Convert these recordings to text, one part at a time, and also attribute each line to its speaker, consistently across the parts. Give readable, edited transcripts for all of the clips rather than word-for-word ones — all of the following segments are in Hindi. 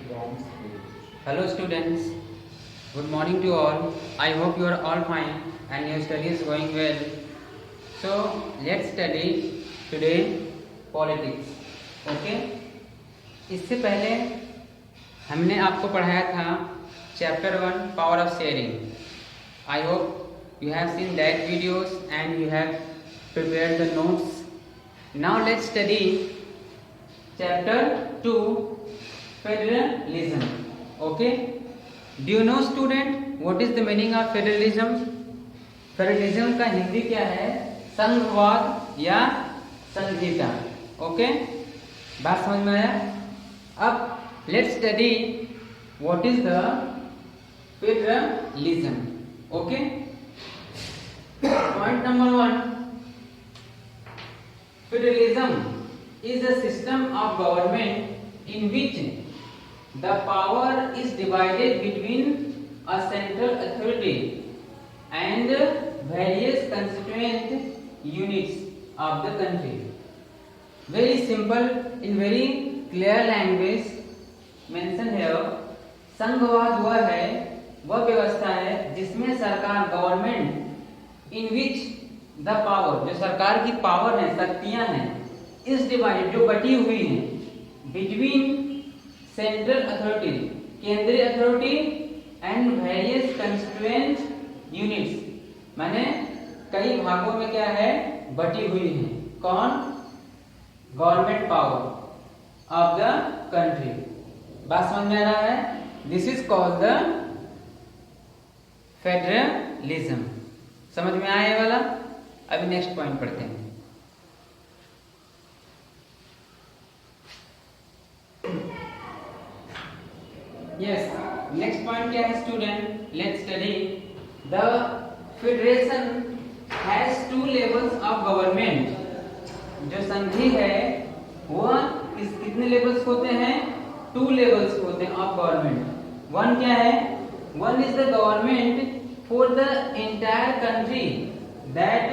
Speaker 1: Hello students, good morning to all. I hope you are all fine and your study is going well. So let's study today politics. Okay? इससे पहले हमने आपको पढ़ाया था chapter 1 power of sharing. I hope you have seen that videos and you have prepared the notes. Now let's study chapter 2 federalism. Okay, do you know student what is the meaning of federalism? Federalism का हिंदी क्या है? संघवाद या संघीयता. ओके, बात समझ में आया? अब let's study what is the federalism. Okay, point number 1, federalism is a system of government in which the power is divided between a central authority and various constituent units of the country. Very simple, in very clear language mentioned here. संघवाद वह है, वह व्यवस्था है जिसमें सरकार government in which the power, जो सरकार की पावर है, शक्तियां हैं, इस डिवाइडेड, जो बटी हुई हैं, बिटवीन सेंट्रल अथॉरिटी, केंद्रीय authority, and various constituent units, माने कई भागों में क्या है, बटी हुई है. कौन? Government power of the country. बात समझ में आ रहा है? This is called the federalism. समझ में आया ये वाला? अभी नेक्स्ट पॉइंट पढ़ते हैं. Yes, next point क्या है student? Let's study. The federation has 2 levels of government. जो संधि है वह कितने लेवल्स होते हैं? 2 लेवल्स होते हैं ऑफ गवर्नमेंट. वन क्या है? One is the government for the entire country that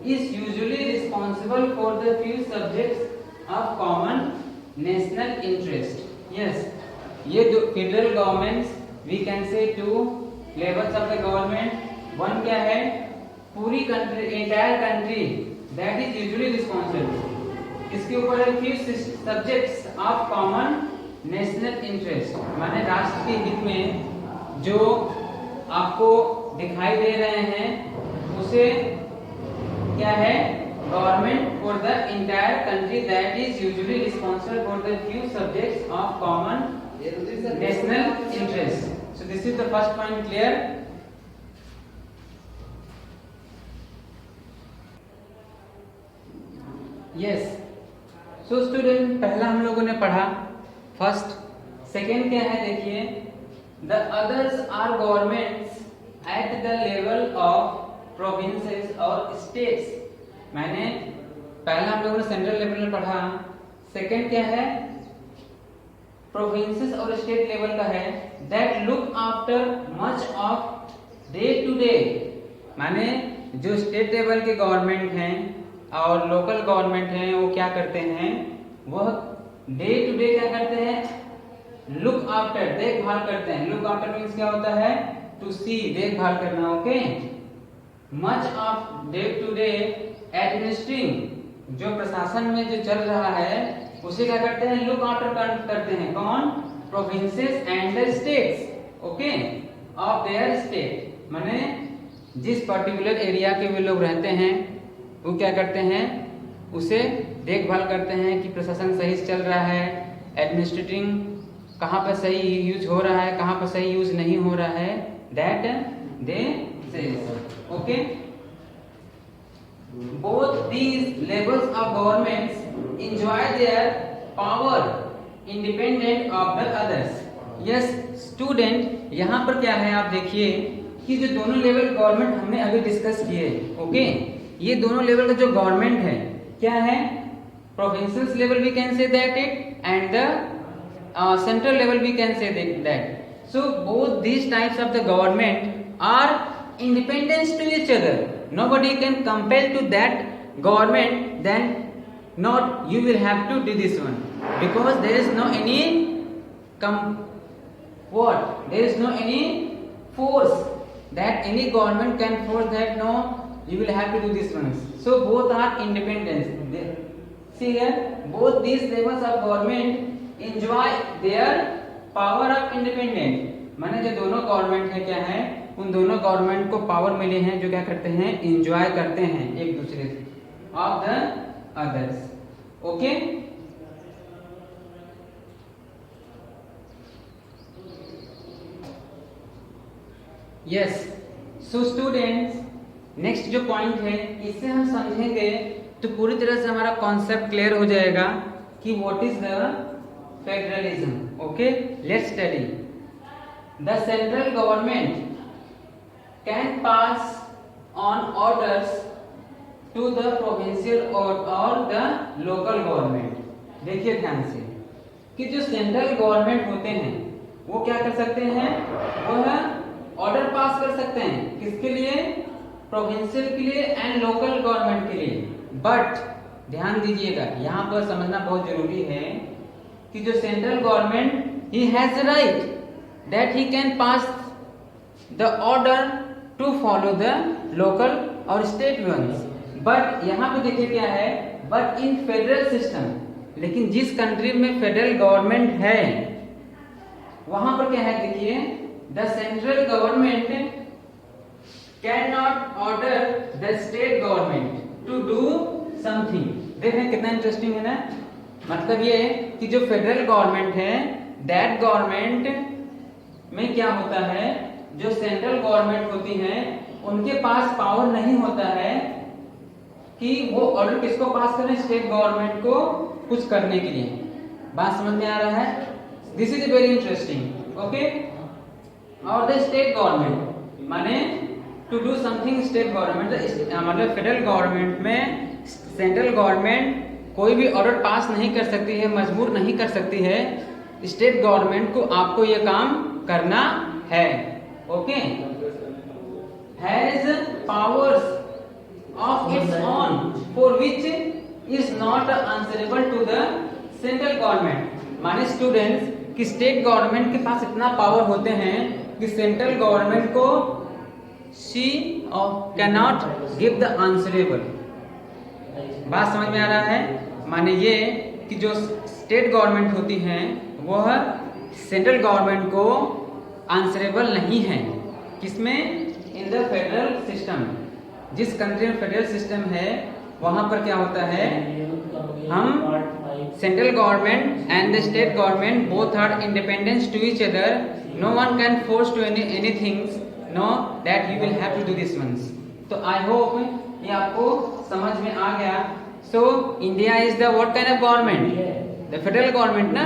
Speaker 1: is usually responsible for the few subjects of common national interest. Yes, ये दो federal governments, we can say 2 levels of the government. One क्या है? पूरी country, entire country that is usually responsible. इसके ऊपर है few subjects of common national interest, माने राष्ट्र के हित में जो आपको दिखाई दे रहे हैं उसे क्या है? Government for the entire country that is usually responsible for the few subjects of common national interest. So this is the first point. Clear? Yes. So student, पहला हम लोगों ने पढ़ा फर्स्ट. सेकेंड क्या है देखिए, the others are governments at the level of provinces और states. मैंने पहला हम लोगों ने सेंट्रल लेवल में पढ़ा. सेकेंड क्या है? प्रोविंसेस और स्टेट लेवल का है, that look after much of day to day. माने जो स्टेट लेवल के गवर्नमेंट हैं और लोकल गवर्नमेंट हैं वो क्या करते हैं? वह डे टू डे क्या करते हैं? लुक आफ्टर, देखभाल करते हैं. लुक आफ्टर मीन्स क्या होता है? टू सी, देखभाल करना. Okay, much of day to day administering, जो प्रशासन में जो चल रहा है उसे क्या करते हैं? लुक आफ्टर करते हैं. कौन? Provinces and the states. Okay, of their state, माने जिस पर्टिकुलर एरिया के वे लोग रहते हैं वो क्या करते हैं? उसे देखभाल करते हैं कि प्रशासन सही से चल रहा है, एडमिनिस्ट्रेटिंग कहाँ पर सही यूज हो रहा है, कहाँ पर सही यूज नहीं हो रहा है, दैट दे से. Okay, both these levels of governments enjoy their power independent of the others. Yes student, यहाँ पर क्या है आप देखिए कि जो दोनों लेवल गवर्नमेंट हमने अभी डिस्कस किए. ओके, ये दोनों लेवल का जो गवर्नमेंट है क्या है? Provincial level we can say that it, and the central level we can say that. So both these types of the government are independent to each other. Nobody can compel to that government, then not you will have to do this one, because there is no any what? There is no any force that any government can force that no, you will have to do this one. So both are independent. See here, both these levels of government enjoy their power of independent. माने जो दोनों गवर्नमेंट है क्या है, उन दोनों गवर्नमेंट को पावर मिले हैं जो क्या करते हैं, एंजॉय करते हैं एक दूसरे से of the others. Okay. Yes. So students, next जो पॉइंट है इसे हम समझेंगे तो पूरी तरह से हमारा कॉन्सेप्ट क्लियर हो जाएगा कि what is the federalism. Okay, let's study. The central government can pass on orders to the provincial और द लोकल गवर्नमेंट. देखिए ध्यान से कि जो सेंट्रल गवर्नमेंट होते हैं वो क्या कर सकते हैं, वो है ऑर्डर पास कर सकते हैं. किसके लिए? प्रोविंशियल के लिए एंड लोकल गवर्नमेंट के लिए. बट ध्यान दीजिएगा, यहाँ पर समझना बहुत जरूरी है कि जो central government he has the right that he can pass the order to follow the local और स्टेट वंस. बट यहाँ पे देखिए क्या है, बट इन फेडरल सिस्टम, लेकिन जिस कंट्री में फेडरल गवर्नमेंट है वहां पर क्या है, देखिए the central government can not order the state government to do something. देखें कितना इंटरेस्टिंग है ना. मतलब ये कि जो फेडरल गवर्नमेंट है दैट गवर्नमेंट में क्या होता है, जो सेंट्रल गवर्नमेंट होती है उनके पास पावर नहीं होता है कि वो ऑर्डर किसको पास करें, स्टेट गवर्नमेंट को कुछ करने के लिए. बात समझ में आ रहा है? This is very interesting. Okay. और द स्टेट गवर्नमेंट माने to do something state government, मतलब फेडरल गवर्नमेंट में सेंट्रल गवर्नमेंट कोई भी ऑर्डर पास नहीं कर सकती है, मजबूर नहीं कर सकती है स्टेट गवर्नमेंट को आपको ये काम करना है. ओके. Has powers of its own for which is not answerable to the central government. माने स्टूडेंट्स कि स्टेट गवर्नमेंट के पास इतना पावर होते हैं कि सेंट्रल गवर्नमेंट को she can not give the answerable. बात समझ में आ रहा है? माने ये कि जो स्टेट गवर्नमेंट होती हैं वह सेंट्रल गवर्नमेंट को आंसरेबल नहीं है. किसमें? In the federal system. जिस कंट्री में फेडरल सिस्टम है वहां पर क्या होता है, हम central government and the state government both are independent to each other. No one can force to anything no that you will have to do this once. तो आई होप ये आपको समझ में आ गया. So India is the what kind of government? The federal government ना.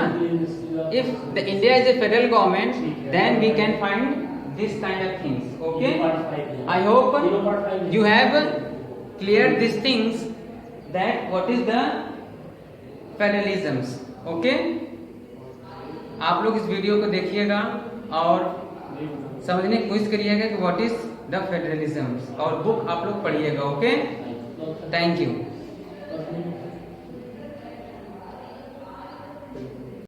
Speaker 1: If the India is a federal government then we can find this kind of things. Okay, I hope you have cleared these things that what is the federalisms. Okay, आप लोग इस वीडियो को देखिएगा और समझने की कोशिश करिएगा कि व्हाट इज द फेडरलिज्म और बुक आप लोग पढ़िएगा. Okay, thank you.